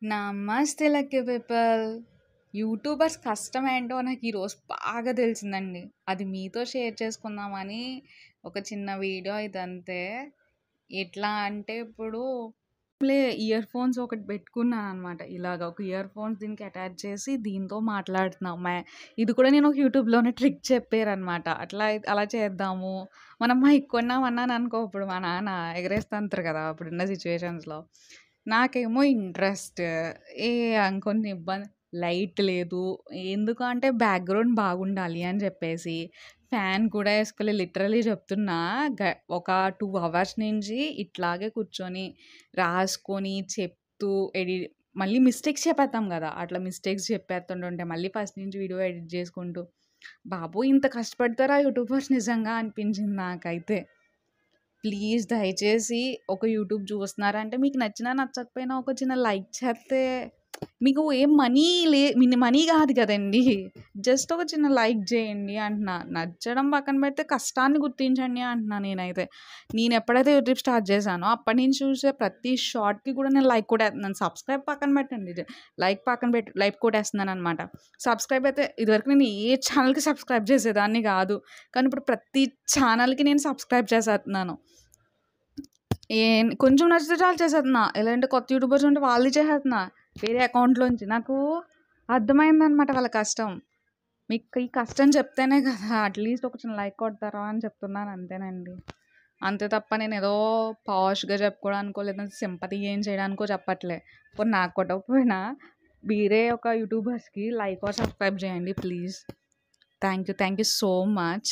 నమస్తే lucky people. YouTubers కష్టం ఏంటో నాకు ఈరోజు బాగా తెలిసిందండి. అది మీతో షేర్ చేసుకుందామని ఒక చిన్న వీడియో ఇదంతే. ఎట్లా అంటే ఇప్పుడు ఇయర్ ఫోన్స్ ఒకటి పెట్టుకున్నాను అనమాట. ఇలాగ ఒక ఇయర్ ఫోన్స్ దీనికి అటాచ్ చేసి దీంతో మాట్లాడుతున్నాం. ఇది కూడా నేను ఒక యూట్యూబ్లోనే ట్రిక్ చెప్పారనమాట. అలా చేద్దాము, మనం మైక్ కొన్నామన్నాను అనుకో, ఇప్పుడు మా నాన్న ఎగరేస్తుంటారు కదా అప్పుడున్న సిచ్యువేషన్స్లో. నాకేమో ఇంట్రెస్ట్ ఏ కొన్ని ఇబ్బంది, లైట్ లేదు. ఎందుకు అంటే బ్యాక్గ్రౌండ్ బాగుండాలి అని చెప్పేసి ఫ్యాన్ కూడా వేసుకోలే. లిటరలీ చెప్తున్నా, ఒక 2 అవర్స్ నుంచి ఇట్లాగే కూర్చొని రాసుకొని చెప్తూ మళ్ళీ మిస్టేక్స్ చెప్పేస్తాం కదా, అట్లా మిస్టేక్స్ చెప్పేస్తుంటుంటే మళ్ళీ ఫస్ట్ నుంచి వీడియో ఎడిట్ చేసుకుంటూ, బాబు ఇంత కష్టపడతారా యూట్యూబర్స్ నిజంగా అనిపించింది నాకైతే. ప్లీజ్ దయచేసి ఒక యూట్యూబ్ చూస్తున్నారంటే మీకు నచ్చినా నచ్చకపోయినా ఒక చిన్న లైక్ చేస్తే, మీకు ఏం మనీ కాదు కదండి, జస్ట్ ఒక చిన్న లైక్ చేయండి అంటున్నా. నచ్చడం పక్కన పెడితే కష్టాన్ని గుర్తించండి అంటున్నా. నేను ఎప్పుడైతే యూట్యూబ్ స్టార్ట్ చేశానో అప్పటి నుంచి చూసే ప్రతి షార్ట్కి కూడా నేను లైక్ కూడా వేస్తున్నాను. సబ్స్క్రైబ్ పక్కన పెట్టండి, లైక్ కూడా వేస్తున్నాను అనమాట. సబ్స్క్రైబ్ అయితే ఇదివరకు నేను ఏ ఛానల్కి సబ్స్క్రైబ్ చేసేదాన్ని కాదు, కానీ ఇప్పుడు ప్రతి ఛానల్కి నేను సబ్స్క్రైబ్ చేసేస్తున్నాను. కొంచెం నచ్చితే చాలు చేసేస్తున్నా. ఎలా అంటే కొత్త యూట్యూబర్స్ ఉంటే వాళ్ళు చేసేస్తున్నా వేరే అకౌంట్లోంచి. నాకు అర్థమైందనమాట వాళ్ళ కష్టం. మీకు ఈ కష్టం చెప్తేనే కదా అట్లీస్ట్ ఒక చిన్న లైక్ కొడతారా అని చెప్తున్నాను, అంతేనండి. అంతే తప్ప నేను ఏదో పాష్గా చెప్పుకోవడానికో లేదంటే సింపతి గెయిన్ చేయడానికో చెప్పట్లే. ఇప్పుడు నాకు కొట్టకపోయినా వేరే ఒక యూట్యూబర్స్కి లైక్ ఆర్ సబ్స్క్రైబ్ చేయండి please. Thank you so much.